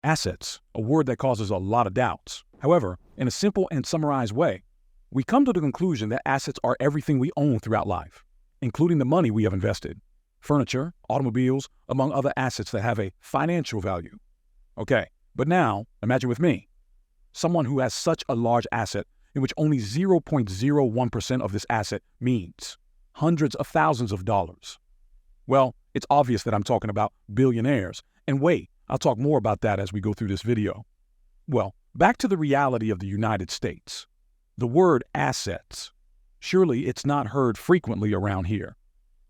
Assets, a word that causes a lot of doubts. However, in a simple and summarized way, we come to the conclusion that assets are everything we own throughout life, including the money we have invested, furniture, automobiles, among other assets that have a financial value. Okay, but now imagine with me, someone who has such a large asset in which only 0.01% of this asset means hundreds of thousands of dollars. Well, it's obvious that I'm talking about billionaires. And wait, I'll talk more about that as we go through this video. Well, back to the reality of the United States. The word assets, surely it's not heard frequently around here,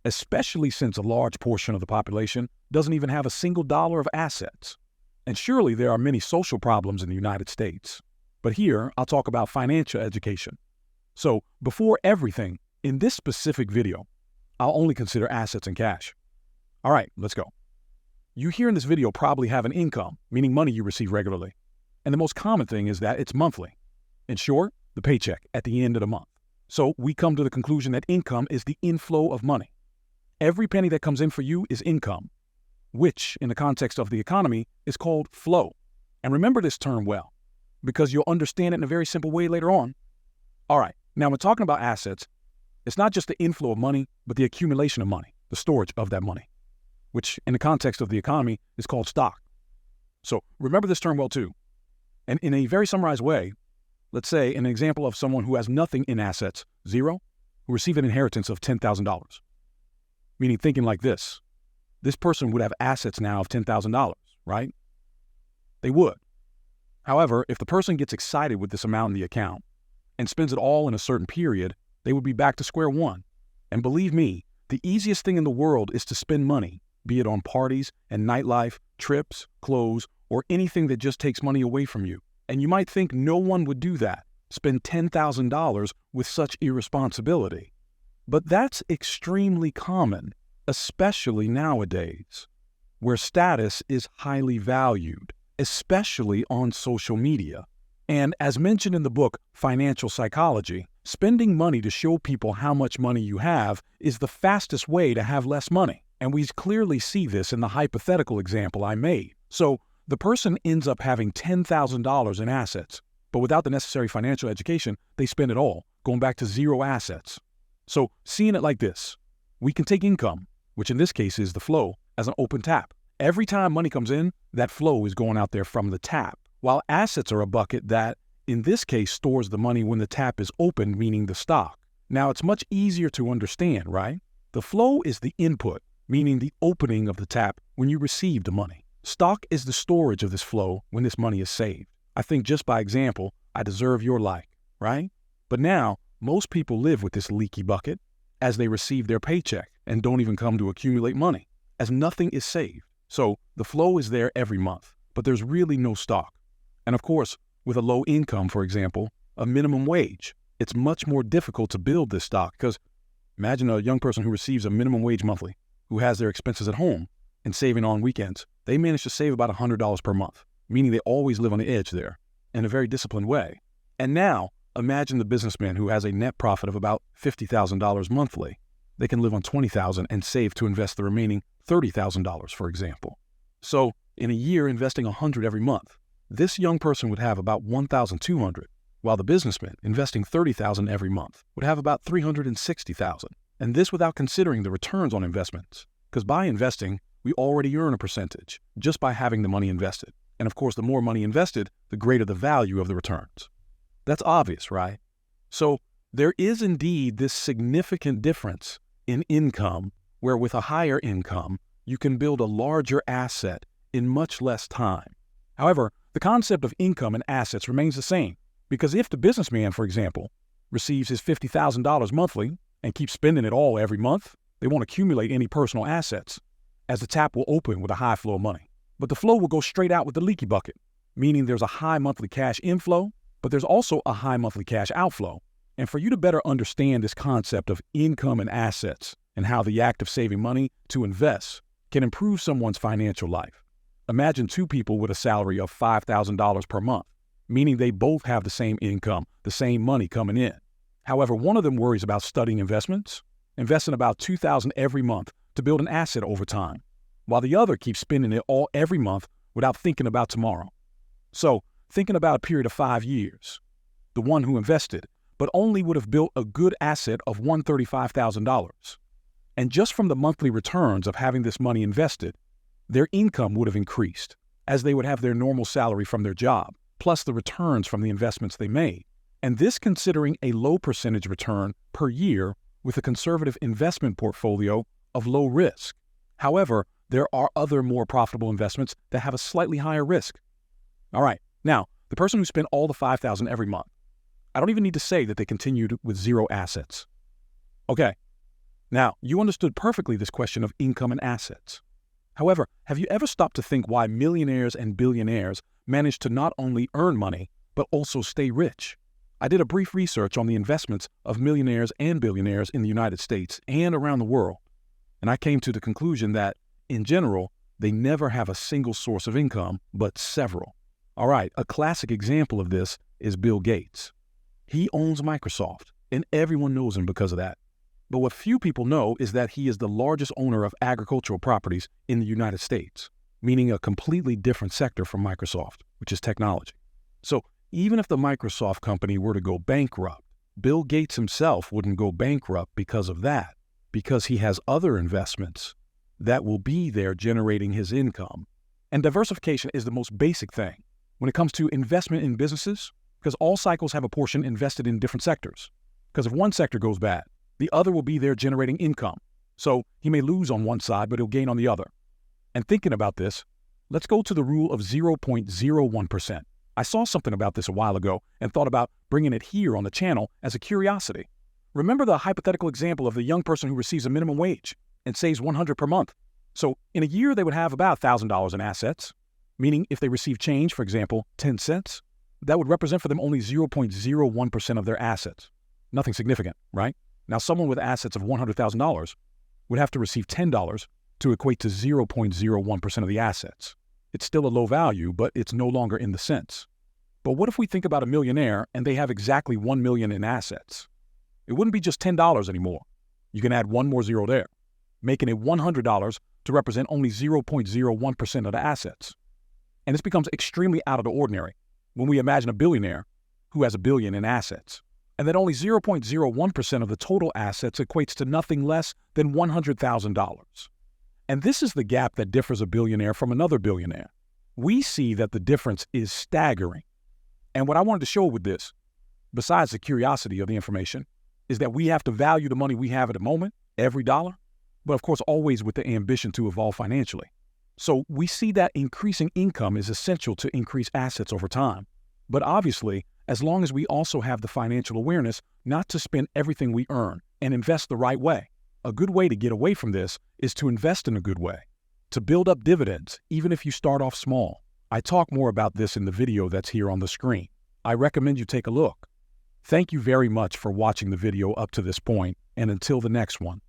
especially since a large portion of the population doesn't even have a single dollar of assets. And surely there are many social problems in the United States. But here, I'll talk about financial education. So, before everything, in this specific video, I'll only consider assets and cash. All right, let's go. You here in this video probably have an income, meaning money you receive regularly. And the most common thing is that it's monthly. In short, the paycheck at the end of the month. So we come to the conclusion that income is the inflow of money. Every penny that comes in for you is income, which in the context of the economy is called flow. And remember this term well, because you'll understand it in a very simple way later on. All right, now when talking about assets, it's not just the inflow of money, but the accumulation of money, the storage of that money, which in the context of the economy is called stock. So remember this term well too. And in a very summarized way, let's say an example of someone who has nothing in assets, zero, who received an inheritance of $10,000. Meaning thinking like this person would have assets now of $10,000, right? They would. However, if the person gets excited with this amount in the account and spends it all in a certain period, they would be back to square one. And believe me, the easiest thing in the world is to spend money, be it on parties and nightlife, trips, clothes, or anything that just takes money away from you. And you might think no one would do that, spend $10,000 with such irresponsibility. But that's extremely common, especially nowadays, where status is highly valued, especially on social media. And as mentioned in the book Financial Psychology, spending money to show people how much money you have is the fastest way to have less money. And we clearly see this in the hypothetical example I made. So the person ends up having $10,000 in assets, but without the necessary financial education, they spend it all, going back to zero assets. So seeing it like this, we can take income, which in this case is the flow, as an open tap. Every time money comes in, that flow is going out there from the tap, while assets are a bucket that, in this case, stores the money when the tap is open, meaning the stock. Now, it's much easier to understand, right? The flow is the input, meaning the opening of the tap when you receive the money. Stock is the storage of this flow when this money is saved. I think just by example, I deserve your like, right? But now, most people live with this leaky bucket as they receive their paycheck and don't even come to accumulate money, as nothing is saved. So the flow is there every month, but there's really no stock. And of course, with a low income, for example, a minimum wage, it's much more difficult to build this stock because imagine a young person who receives a minimum wage monthly, who has their expenses at home and saving on weekends. They manage to save about $100 per month, meaning they always live on the edge there in a very disciplined way. And now, imagine the businessman who has a net profit of about $50,000 monthly. They can live on $20,000 and save to invest the remaining $30,000, for example. So, in a year investing $100 every month, this young person would have about $1,200, while the businessman investing $30,000 every month would have about $360,000. And this without considering the returns on investments, because by investing, we already earn a percentage just by having the money invested. And of course, the more money invested, the greater the value of the returns. That's obvious, right? So there is indeed this significant difference in income where with a higher income, you can build a larger asset in much less time. However, the concept of income and assets remains the same, because if the businessman, for example, receives his $50,000 monthly and keeps spending it all every month, they won't accumulate any personal assets, as the tap will open with a high flow of money. But the flow will go straight out with the leaky bucket, meaning there's a high monthly cash inflow, but there's also a high monthly cash outflow. And for you to better understand this concept of income and assets and how the act of saving money to invest can improve someone's financial life, imagine two people with a salary of $5,000 per month, meaning they both have the same income, the same money coming in. However, one of them worries about studying investments, investing about $2,000 every month to build an asset over time, while the other keeps spending it all every month without thinking about tomorrow. So, thinking about a period of 5 years, the one who invested, but only would have built a good asset of $135,000. And just from the monthly returns of having this money invested, their income would have increased, as they would have their normal salary from their job, plus the returns from the investments they made. And this considering a low percentage return per year with a conservative investment portfolio of low risk. However, there are other more profitable investments that have a slightly higher risk. All right, now, the person who spent all the $5,000 every month, I don't even need to say that they continued with zero assets. Okay, now, you understood perfectly this question of income and assets. However, have you ever stopped to think why millionaires and billionaires manage to not only earn money, but also stay rich? I did a brief research on the investments of millionaires and billionaires in the United States and around the world, and I came to the conclusion that, in general, they never have a single source of income, but several. All right, a classic example of this is Bill Gates. He owns Microsoft, and everyone knows him because of that. But what few people know is that he is the largest owner of agricultural properties in the United States, meaning a completely different sector from Microsoft, which is technology. So even if the Microsoft company were to go bankrupt, Bill Gates himself wouldn't go bankrupt because of that, because he has other investments that will be there generating his income. And diversification is the most basic thing when it comes to investment in businesses, because all cycles have a portion invested in different sectors. Because if one sector goes bad, the other will be there generating income. So he may lose on one side, but he'll gain on the other. And thinking about this, let's go to the rule of 0.01%. I saw something about this a while ago and thought about bringing it here on the channel as a curiosity. Remember the hypothetical example of the young person who receives a minimum wage and saves $100 per month. So in a year, they would have about $1,000 in assets, meaning if they receive change, for example, 10 cents, that would represent for them only 0.01% of their assets. Nothing significant, right? Now, someone with assets of $100,000 would have to receive $10 to equate to 0.01% of the assets. It's still a low value, but it's no longer in the cents. But what if we think about a millionaire and they have exactly $1 million in assets? It wouldn't be just $10 anymore. You can add one more zero there, making it $100 to represent only 0.01% of the assets. And this becomes extremely out of the ordinary when we imagine a billionaire who has $1 billion in assets, and that only 0.01% of the total assets equates to nothing less than $100,000. And this is the gap that differs a billionaire from another billionaire. We see that the difference is staggering. And what I wanted to show with this, besides the curiosity of the information, is that we have to value the money we have at the moment, every dollar, but of course always with the ambition to evolve financially. So we see that increasing income is essential to increase assets over time. But obviously, as long as we also have the financial awareness not to spend everything we earn and invest the right way. A good way to get away from this is to invest in a good way, to build up dividends, even if you start off small. I talk more about this in the video that's here on the screen. I recommend you take a look. Thank you very much for watching the video up to this point, and until the next one.